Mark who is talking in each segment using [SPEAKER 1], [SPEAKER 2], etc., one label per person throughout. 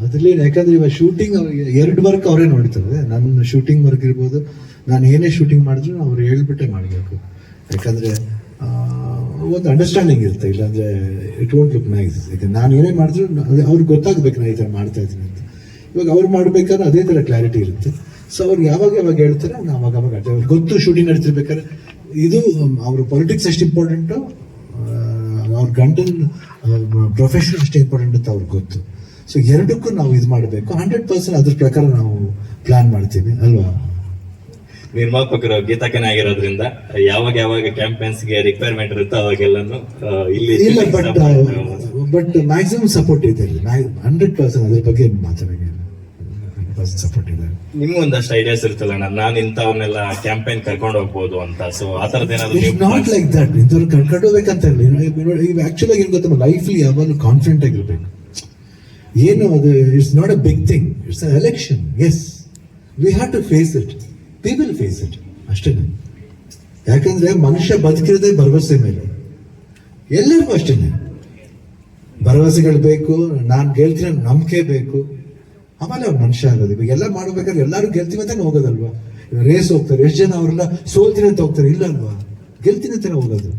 [SPEAKER 1] ಅದ್ರಲ್ಲಿ ಯಾಕಂದ್ರೆ ಇವಾಗ ಶೂಟಿಂಗ್ ಎರಡು ವರ್ಕ್ ಅವರೇ ನೋಡ್ತಾರೆ. ನನ್ನ ಶೂಟಿಂಗ್ ವರ್ಕ್ ಇರ್ಬೋದು, ನಾನು ಏನೇ ಶೂಟಿಂಗ್ ಮಾಡಿದ್ರು ಅವ್ರು ಹೇಳ್ಬಿಟ್ಟೆ ಮಾಡಬೇಕು. ಯಾಕಂದ್ರೆ ಒಂದು ಅಂಡರ್ಸ್ಟ್ಯಾಂಡಿಂಗ್ ಇರುತ್ತೆ, ಇಲ್ಲಾಂದ್ರೆ ಇಟ್ ವೋಂಟ್ ಲುಕ್ ನೈಸ್. ಯಾಕಂದ್ರೆ ನಾನು ಏನೇ ಮಾಡಿದ್ರು ಅವ್ರಿಗೆ ಗೊತ್ತಾಗಬೇಕು ನಾನು ಈ ಥರ ಮಾಡ್ತಾ ಇದ್ದೀನಿ ಅಂತ. ಇವಾಗ ಅವ್ರು ಮಾಡ್ಬೇಕಾದ್ರೆ ಅದೇ ಥರ ಕ್ಲಾರಿಟಿ ಇರುತ್ತೆ. ಸೊ ಅವ್ರು ಯಾವಾಗ ಹೇಳ್ತಾರೆ ನಾವು ಅವಾಗ ಅವ್ರಿಗೆ ಗೊತ್ತು. ಶೂಟಿಂಗ್ ನಡೀತಿರ್ಬೇಕಾದ್ರೆ ಇದು ಅವ್ರ ಪೊಲಿಟಿಕ್ಸ್ ಎಷ್ಟು ಇಂಪಾರ್ಟೆಂಟು, ಅವ್ರ ಗಂಡನ ಪ್ರೊಫೆಷನ್ ಅಷ್ಟೇ ಇಂಪಾರ್ಟೆಂಟ್ ಅಂತ ಅವ್ರಿಗೆ ಗೊತ್ತು. ಸೊ ಎರಡಕ್ಕೂ ನಾವು ಇದು ಮಾಡಬೇಕು. 100% ಅದ್ರ ಪ್ರಕಾರ ನಾವು ಪ್ಲಾನ್ ಮಾಡ್ತೀವಿ ಅಲ್ವಾ.
[SPEAKER 2] ನಿರ್ಮಾಪಕರು ಗೀತಾಕನೇ ಆಗಿರೋದ್ರಿಂದ ಯಾವಾಗ ಕ್ಯಾಂಪೇನ್ಸ್ಗೆ ರಿಕ್ವೈರ್ಮೆಂಟ್ ಇರುತ್ತೋ ಅವಾಗೆಲ್ಲಾನು ಇಲ್ಲಿ
[SPEAKER 1] ಇಲ್ಲ, ಬಟ್ ಮ್ಯಾಕ್ಸಿಮಮ್ ಸಪೋರ್ಟ್ ಇದೆ 100%. ಅದ್ರ ಬಗ್ಗೆ ಮಾತಾಡೋಕೆ 100% ಸಪೋರ್ಟ್ ಇದೆ.
[SPEAKER 2] ನಿಮ್ಗೆ ಒಂದಷ್ಟು ಐಡಿಯಾಸ್ ಇರ್ತಲ್ಲ, ನಾನು ಇಂಥವನ್ನೆಲ್ಲ ಕ್ಯಾಂಪೇನ್ ಕರ್ಕೊಂಡು ಹೋಗ್ಬೋದು ಅಂತ. ಸೊ ಆ ಥರದ್ದು ಏನಾದ್ರು
[SPEAKER 1] ನಾಟ್ ಲೈಕ್ ದಟ್. ಇಂಥವ್ರು ಕರ್ಕೊಂಡು ಹೋಗ್ಬೇಕಂತ ಇಲ್ಲ. ಆಕ್ಚುಲಿ ಆಗಿ ಏನ್ ಗೊತ್ತ, ಲೈಫ್ಲಿ ಯಾವಾಗಲೂ ಕಾನ್ಫಿಡೆಂಟ್ ಆಗಿರ್ಬೇಕು. ಏನು ಅದು it's not a big thing, it's an election. Yes, we have to face it. People face it ಅಷ್ಟೇ. ಯಾಕಂದ್ರೆ ಮನುಷ್ಯ ಬದುಕಿರೋದೇ ಭರವಸೆ ಮೇಲೆ. ಎಲ್ಲರಿಗೂ ಅಷ್ಟೇ ಭರವಸೆಗಳು ಬೇಕು. ನಾನು ಗೆಲ್ತೀನಿ ನಂಬಿಕೆ ಬೇಕು, ಆಮೇಲೆ ಅವ್ರು ಮನುಷ್ಯ ಆಗೋದು. ಇವಾಗ ಎಲ್ಲ ಮಾಡ್ಬೇಕಾದ್ರೆ ಎಲ್ಲರೂ ಗೆಲ್ತೀವಿ ಅಂತಾನೆ ಹೋಗೋದಲ್ವಾ. ರೇಸ್ ಹೋಗ್ತಾರೆ, ಎಷ್ಟು ಜನ ಅವರೆಲ್ಲ ಸೋಲ್ತೀನಿ ಅಂತ ಹೋಗ್ತಾರೆ, ಇಲ್ಲ ಅಲ್ವಾ, ಗೆಲ್ತೀನಿ ಅಂತಾನೆ ಹೋಗೋದು.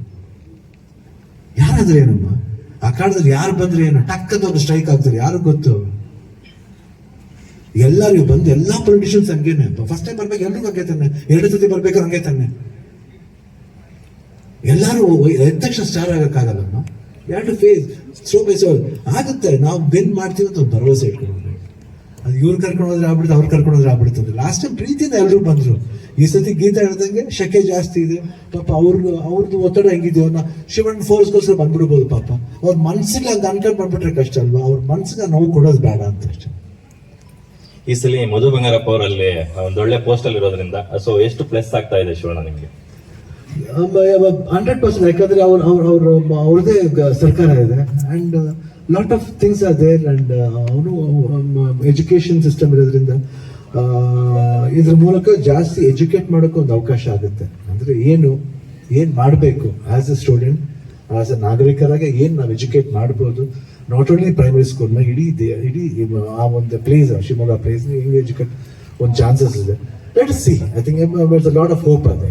[SPEAKER 1] ಯಾರಾದ್ರೆ ಏನಮ್ಮ, ಆ ಕಾಲದಲ್ಲಿ ಯಾರು ಬಂದ್ರೆ ಏನು ಟಕ್ಕದ ಒಂದು ಸ್ಟ್ರೈಕ್ ಆಗ್ತಾರೆ, ಯಾರು ಗೊತ್ತು. ಎಲ್ಲರಿಗೂ ಬಂದು ಎಲ್ಲಾ ಪೊಲಿಟಿಷಿಯನ್ಸ್ ಹಂಗೇನೆ. ಫಸ್ಟ್ ಟೈಮ್ ಬರ್ಬೇಕು ಎಲ್ರಿಗೂ ಹಂಗೆ ತಾನೆ, ಎರಡು ಸತಿ ಬರ್ಬೇಕು ಹಂಗೆ ತಾನೆ. ಎಲ್ಲರೂ ಎದ್ದ ತಕ್ಷಣ ಸ್ಟಾರ್ ಆಗಕ್ಕಾಗಲ್ಲಮ್ಮ. ಎರಡು ಫೇಸ್ ಸೋ ಬೈ ಸೋ ಆಗುತ್ತೆ. ನಾವು ಬೆನ್ ಮಾಡ್ತೀವಿ ಅಂತ ಒಂದು ಭರವಸೆ ಇಟ್ಕೊಂಡು ಅದು ಇವ್ರು ಕರ್ಕೊಂಡು ಹೋದ್ರೆ ಆಗ್ಬಿಡುತ್ತೆ, ಅವ್ರು ಕರ್ಕೊಂಡು ಹೋದ್ರೆ ಆಗ್ಬಿಡುತ್ತೆ. ಲಾಸ್ಟ್ ಟೈಮ್ ಪ್ರೀತಿಯಿಂದ ಎಲ್ಲರೂ ಬಂದ್ರು. ಈ ಸತಿ ಗೀತಾ ಹೇಳ್ದಂಗೆ ಶಕೆ ಜಾಸ್ತಿ ಇದೆ ಪಾಪ. ಅವ್ರದ್ದು ಒತ್ತಡ ಹೆಂಗಿದೆಯೋ ಶಿವಣ್ಣ ಫೋರ್ಸ್ಗೋಸ್ಕರ ಬಂದ್ಬಿಡ್ಬೋದು ಪಾಪ. ಅವ್ರ ಮನ್ಸಿಗೆ ಹಂಗೆ ಅನ್ಕೊಂಡು ಬಂದ್ಬಿಟ್ರೆ ಕಷ್ಟ ಅಲ್ವಾ. ಅವ್ರ ಮನ್ಸಿಗೆ ನೋವು ಕೊಡೋದು ಬೇಡ ಅಂತ ಅಷ್ಟೇ.
[SPEAKER 2] ಈ ಸಲ ಮಧು ಬಂಗಾರಪ್ಪ ಅವರಲ್ಲಿ ಒಂದೊಳ್ಳೆ ಪೋಸ್ಟ್ ಅಲ್ಲಿ ಇರೋದ್ರಿಂದ ಸೊ ಎಷ್ಟು ಪ್ಲಸ್ ಆಗ್ತಾ ಇದೆ ಶಿವಣ್ಣ ನಿಮಗೆ?
[SPEAKER 1] 100%. ಯಾಕಂದ್ರೆ ಅವ್ರದೇ ಸರ್ಕಾರ ಇದೆ and lot of things are there and ಅವನು ಎಜುಕೇಶನ್ ಸಿಸ್ಟಮ್ ಇರೋದ್ರಿಂದ ಇದ್ರ ಮೂಲಕ ಜಾಸ್ತಿ ಎಜುಕೇಟ್ ಮಾಡೋಕೆ ಒಂದು ಅವಕಾಶ ಆಗುತ್ತೆ. ಅಂದ್ರೆ ಏನ್ ಮಾಡಬೇಕು as a student, as a ನಾಗರಿಕರಾಗಿ ಏನ್ ನಾವು ಎಜುಕೇಟ್ ಮಾಡ್ಬೋದು. ನಾಟ್ ಓನ್ಲಿ ಪ್ರೈಮರಿ ಸ್ಕೂಲ್, ಇಡೀ ಆ ಒಂದು ಪ್ಲೇಸ್, ಶಿವಮೊಗ್ಗ ಪ್ಲೇಸ್ ಎಜುಕೇಟ್ ಒಂದು ಚಾನ್ಸಸ್ ಇದೆ. Let us see. I think lot of hope ಅದೇ.